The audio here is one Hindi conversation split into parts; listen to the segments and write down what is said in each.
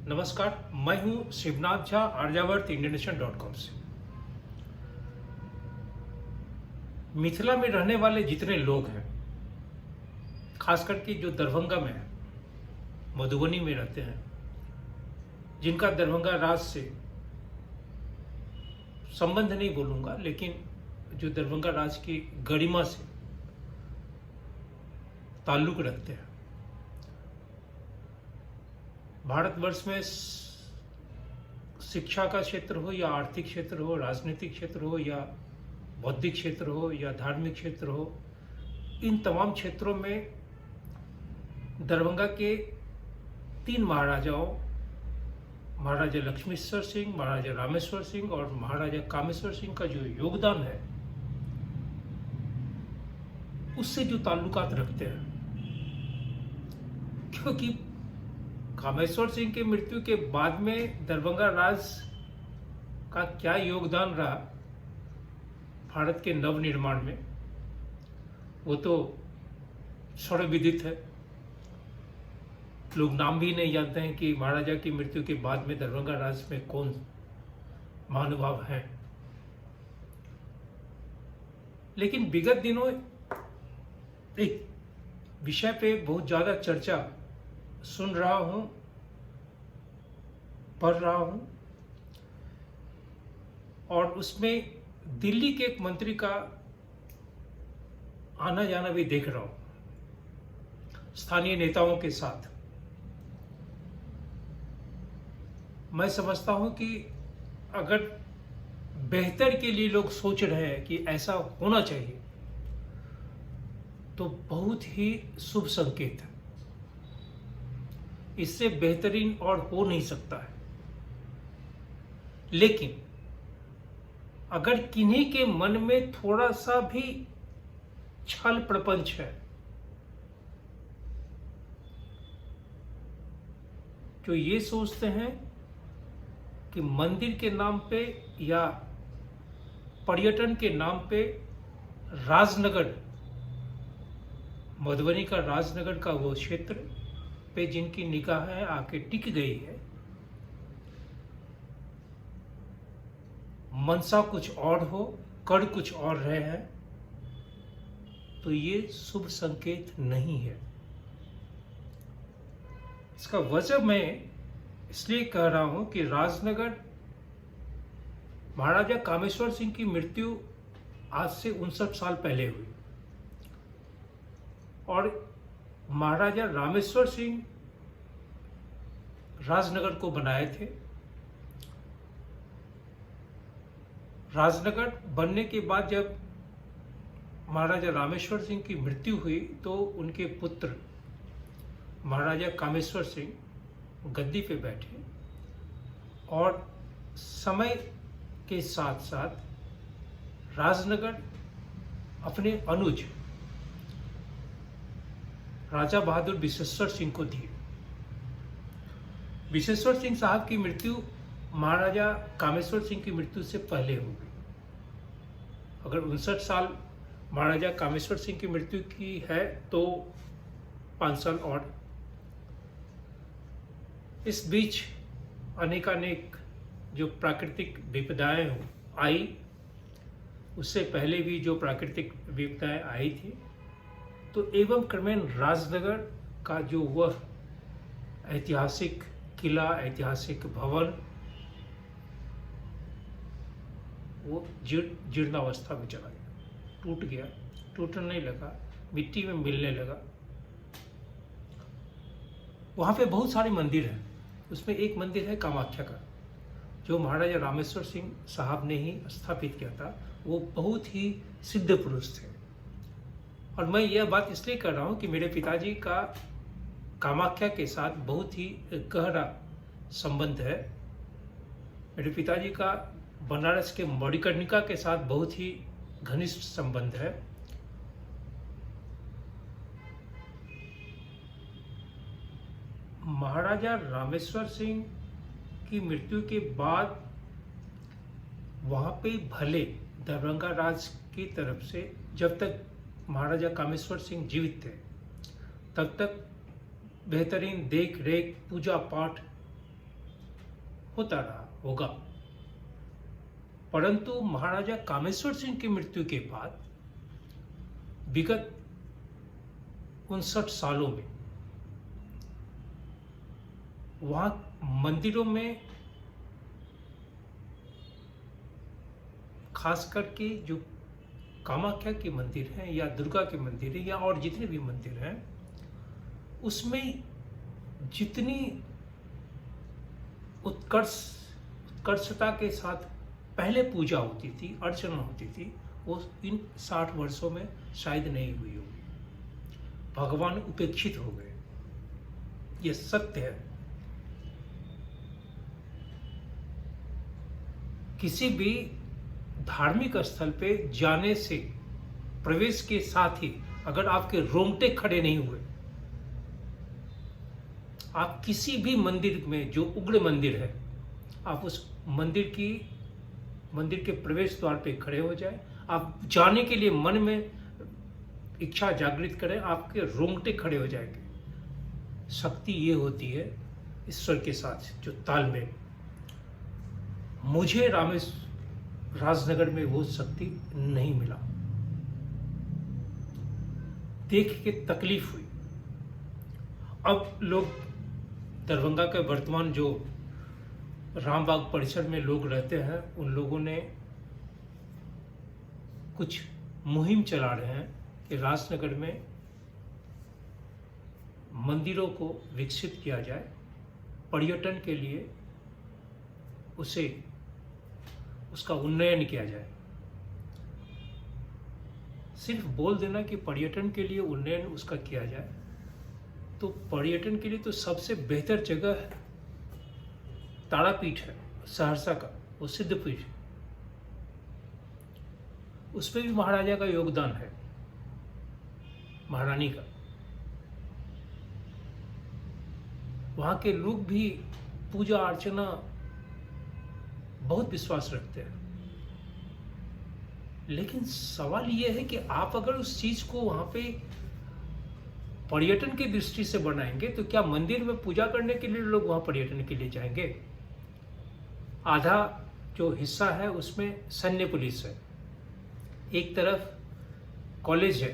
नमस्कार, मैं हूं शिवनाथ झा आर्यावर्त इंडियनेशन.com से। मिथिला में रहने वाले जितने लोग हैं, खास करके जो दरभंगा में हैं, मधुबनी में रहते हैं, जिनका दरभंगा राज से संबंध नहीं बोलूंगा, लेकिन जो दरभंगा राज की गरिमा से ताल्लुक रखते हैं, भारतवर्ष में शिक्षा का क्षेत्र हो या आर्थिक क्षेत्र हो, राजनीतिक क्षेत्र हो या बौद्धिक क्षेत्र हो या धार्मिक क्षेत्र हो, इन तमाम क्षेत्रों में दरभंगा के 3 महाराजाओं, महाराजा लक्ष्मीश्वर सिंह, महाराजा रामेश्वर सिंह और महाराजा कामेश्वर सिंह का जो योगदान है, उससे जो ताल्लुकात रखते हैं। क्योंकि कामेश्वर सिंह की मृत्यु के बाद में दरभंगा राज का क्या योगदान रहा भारत के नवनिर्माण में, वो तो सर्वविदित है। लोग नाम भी नहीं जानते हैं कि महाराजा की मृत्यु के बाद में दरभंगा राज में कौन महानुभाव हैं। लेकिन विगत दिनों एक विषय पे बहुत ज़्यादा चर्चा सुन रहा हूं, पढ़ रहा हूं, और उसमें दिल्ली के एक मंत्री का आना जाना भी देख रहा हूं स्थानीय नेताओं के साथ। मैं समझता हूं कि अगर बेहतर के लिए लोग सोच रहे हैं कि ऐसा होना चाहिए, तो बहुत ही शुभ संकेत है। इससे बेहतरीन और हो नहीं सकता है। लेकिन अगर किन्हीं के मन में थोड़ा सा भी छल प्रपंच है, जो ये सोचते हैं कि मंदिर के नाम पे या पर्यटन के नाम पे राजनगर, मधुबनी का राजनगर का वो क्षेत्र पे जिनकी निगाहें आके टिक गई है, मनसा कुछ और हो, कर कुछ और रहे हैं, तो ये शुभ संकेत नहीं है। इसका वजह मैं इसलिए कह रहा हूं कि राजनगर महाराजा कामेश्वर सिंह की मृत्यु आज से 59 साल पहले हुई, और महाराजा रामेश्वर सिंह राजनगर को बनाए थे। राजनगर बनने के बाद जब महाराजा रामेश्वर सिंह की मृत्यु हुई, तो उनके पुत्र महाराजा कामेश्वर सिंह गद्दी पे बैठे, और समय के साथ साथ राजनगर अपने अनुज राजा बहादुर विशेश्वर सिंह को दिए। विशेश्वर सिंह साहब की मृत्यु महाराजा कामेश्वर सिंह की मृत्यु से पहले हो गई। अगर 59 साल महाराजा कामेश्वर सिंह की मृत्यु की है, तो 5 साल और। इस बीच अनेकानेक जो प्राकृतिक विपदाएं आई, उससे पहले भी जो प्राकृतिक विपदाएं आई थी, तो एवं क्रमेण राजनगर का जो वह ऐतिहासिक किला, ऐतिहासिक भवन, वो जीर्णावस्था में चला गया, टूट गया। टूटने लगा, मिट्टी में मिलने लगा। वहाँ पे बहुत सारे मंदिर हैं। उसमें एक मंदिर है कामाख्या का, जो महाराजा रामेश्वर सिंह साहब ने ही स्थापित किया था। वो बहुत ही सिद्ध पुरुष थे, और मैं यह बात इसलिए कर रहा हूँ कि मेरे पिताजी का कामाख्या के साथ बहुत ही गहरा संबंध है। मेरे पिताजी का बनारस के मणिकर्णिका के साथ बहुत ही घनिष्ठ संबंध है। महाराजा रामेश्वर सिंह की मृत्यु के बाद वहाँ पे भले दरभंगा राज की तरफ से, जब तक महाराजा कामेश्वर सिंह जीवित थे, तब तक बेहतरीन देख रेख, पूजा पाठ होता रहा होगा। परंतु महाराजा कामेश्वर सिंह की मृत्यु के बाद विगत 59 सालों में वहां मंदिरों में, खास करके जो कामाख्या के मंदिर हैं या दुर्गा के मंदिर हैं या और जितने भी मंदिर हैं, उसमें जितनी उत्कर्षता के साथ पहले पूजा होती थी, अर्चना होती थी, वो इन 60 वर्षों में शायद नहीं हुई होगी। भगवान उपेक्षित हो गए, ये सत्य है। किसी भी धार्मिक स्थल पे जाने से प्रवेश के साथ ही अगर आपके रोंगटे खड़े नहीं हुए, आप किसी भी मंदिर में, जो उग्र मंदिर है, आप उस मंदिर के प्रवेश द्वार पे खड़े हो जाए, आप जाने के लिए मन में इच्छा जागृत करें, आपके रोंगटे खड़े हो जाएंगे। शक्ति ये होती है ईश्वर के साथ जो तालमेल। मुझे राजनगर में वो शक्ति नहीं मिला, देख के तकलीफ हुई। अब लोग दरभंगा के वर्तमान जो रामबाग परिसर में लोग रहते हैं, उन लोगों ने कुछ मुहिम चला रहे हैं कि राजनगर में मंदिरों को विकसित किया जाए, पर्यटन के लिए उसका उन्नयन किया जाए। सिर्फ बोल देना कि पर्यटन के लिए उन्नयन उसका किया जाए, तो पर्यटन के लिए तो सबसे बेहतर जगह तारापीठ है सहरसा का, वो सिद्धपीठ है। उसमें भी महाराजा का योगदान है, महारानी का। वहां के लोग भी पूजा अर्चना बहुत विश्वास रखते हैं। लेकिन सवाल यह है कि आप अगर उस चीज को वहां पे पर्यटन की दृष्टि से बनाएंगे, तो क्या मंदिर में पूजा करने के लिए लोग वहां पर्यटन के लिए जाएंगे? आधा जो हिस्सा है उसमें सैन्य पुलिस है, एक तरफ कॉलेज है,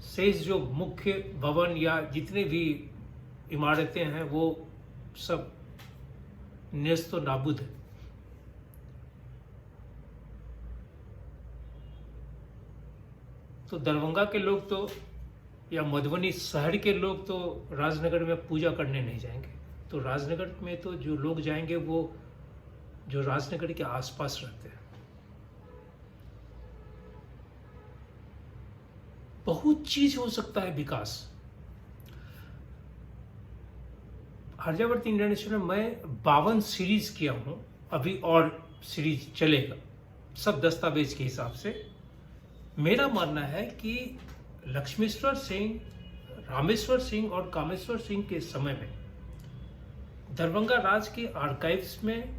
शेष जो मुख्य भवन या जितने भी इमारतें हैं वो सब नेस्तो नाबूद है। तो दरभंगा के लोग तो या मधुबनी शहर के लोग तो राजनगर में पूजा करने नहीं जाएंगे। तो राजनगर में तो जो लोग जाएंगे वो जो राजनगर के आसपास रहते हैं। बहुत चीज हो सकता है विकास। आर्यावर्त इंटरनेशनल में मैं 52 सीरीज किया हूं, अभी और सीरीज चलेगा, सब दस्तावेज के हिसाब से। मेरा मानना है कि लक्ष्मेश्वर सिंह, रामेश्वर सिंह और कामेश्वर सिंह के समय में दरभंगा राज के आर्काइव्स में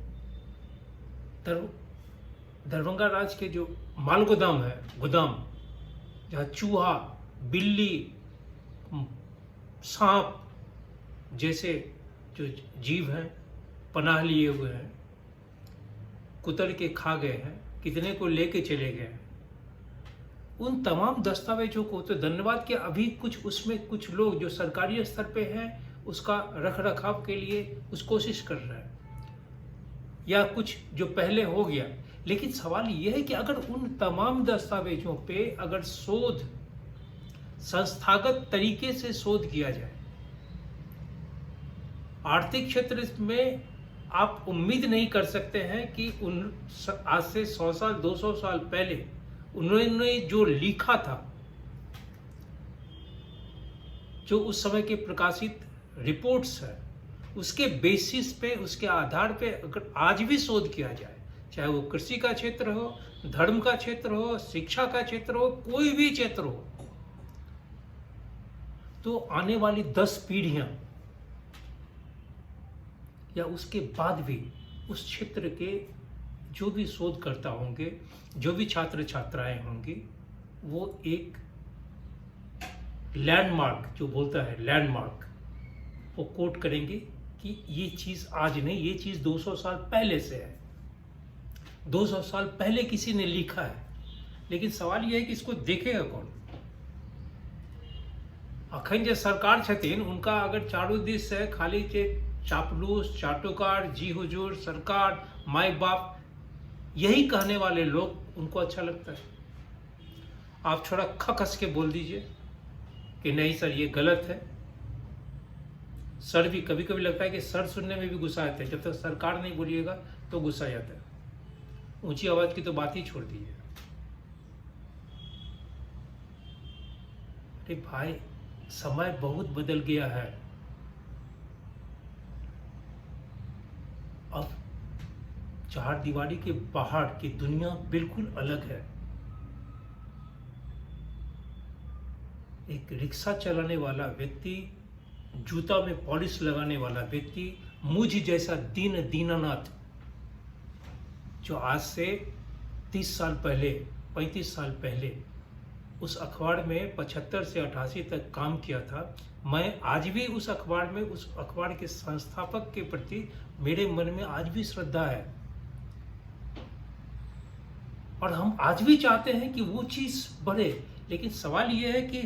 दरभंगा राज के जो माल गोदाम है, गोदाम जहाँ चूहा, बिल्ली, सांप जैसे जो जीव हैं पनाह लिए हुए हैं, कुतर के खा गए हैं, कितने को लेके चले गए हैं, उन तमाम दस्तावेजों को तो धन्यवाद कि अभी कुछ उसमें कुछ लोग जो सरकारी स्तर पे हैं उसका रख रखाव के लिए कुछ कोशिश कर रहे हैं, या कुछ जो पहले हो गया। लेकिन सवाल यह है कि अगर उन तमाम दस्तावेजों पे अगर शोध, संस्थागत तरीके से शोध किया जाए, आर्थिक क्षेत्र में आप उम्मीद नहीं कर सकते हैं कि आज से 100 साल 200 साल पहले उन्होंने जो लिखा था, जो उस समय के प्रकाशित रिपोर्ट्स है, उसके बेसिस पे, उसके आधार पे अगर आज भी शोध किया जाए, चाहे वो कृषि का क्षेत्र हो, धर्म का क्षेत्र हो, शिक्षा का क्षेत्र हो, कोई भी क्षेत्र हो, तो आने वाली 10 पीढ़ियां या उसके बाद भी उस क्षेत्र के जो भी शोधकर्ता होंगे, जो भी छात्र छात्राएं होंगी, वो एक लैंडमार्क, जो बोलता है लैंडमार्क, वो कोट करेंगे कि ये चीज़ आज नहीं, ये चीज़ 200 साल पहले से है, 200 साल पहले किसी ने लिखा है। लेकिन सवाल ये है कि इसको देखेगा कौन? अखन जे सरकार छथिन उनका अगर चारों दिस से खाली चापलूस, चाटुकार, जी हुजूर, सरकार, माई बाप, यही कहने वाले लोग उनको अच्छा लगता है। आप थोड़ा खस के बोल दीजिए कि नहीं सर ये गलत है। सर भी कभी कभी लगता है कि सर सुनने में भी गुस्सा आता है, जब तक सरकार नहीं बोलिएगा तो गुस्सा आता है। ऊंची आवाज की तो बात ही छोड़ दीजिए। अरे भाई, समय बहुत बदल गया है। अब चार दीवारी के बाहर की दुनिया बिल्कुल अलग है। एक रिक्शा चलाने वाला व्यक्ति, जूता में पॉलिश लगाने वाला व्यक्ति, मुझ जैसा दीनानाथ, जो आज से 30 साल पहले, 35 साल पहले उस अखबार में 75 से 88 तक काम किया था, मैं आज भी उस अखबार में, उस अखबार के संस्थापक के प्रति मेरे मन में आज भी श्रद्धा है। और हम आज भी चाहते हैं कि वो चीज बढ़े। लेकिन सवाल ये है कि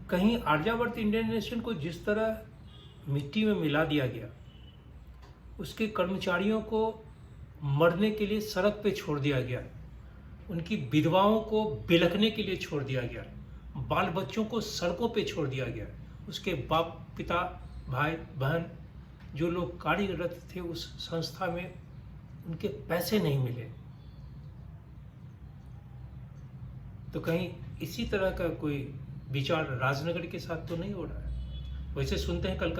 कहीं आर्यावर्त इंडियन नेशन को जिस तरह मिट्टी में मिला दिया गया, उसके कर्मचारियों को मरने के लिए सड़क पे छोड़ दिया गया, उनकी विधवाओं को बिलखने के लिए छोड़ दिया गया, बाल बच्चों को सड़कों पे छोड़ दिया गया, उसके बाप, पिता, भाई, बहन, जो लोग कार्यरत थे उस संस्था में, उनके पैसे नहीं मिले। तो कहीं इसी तरह का कोई विचार राजनगर के साथ तो नहीं हो रहा है? वैसे सुनते हैं कल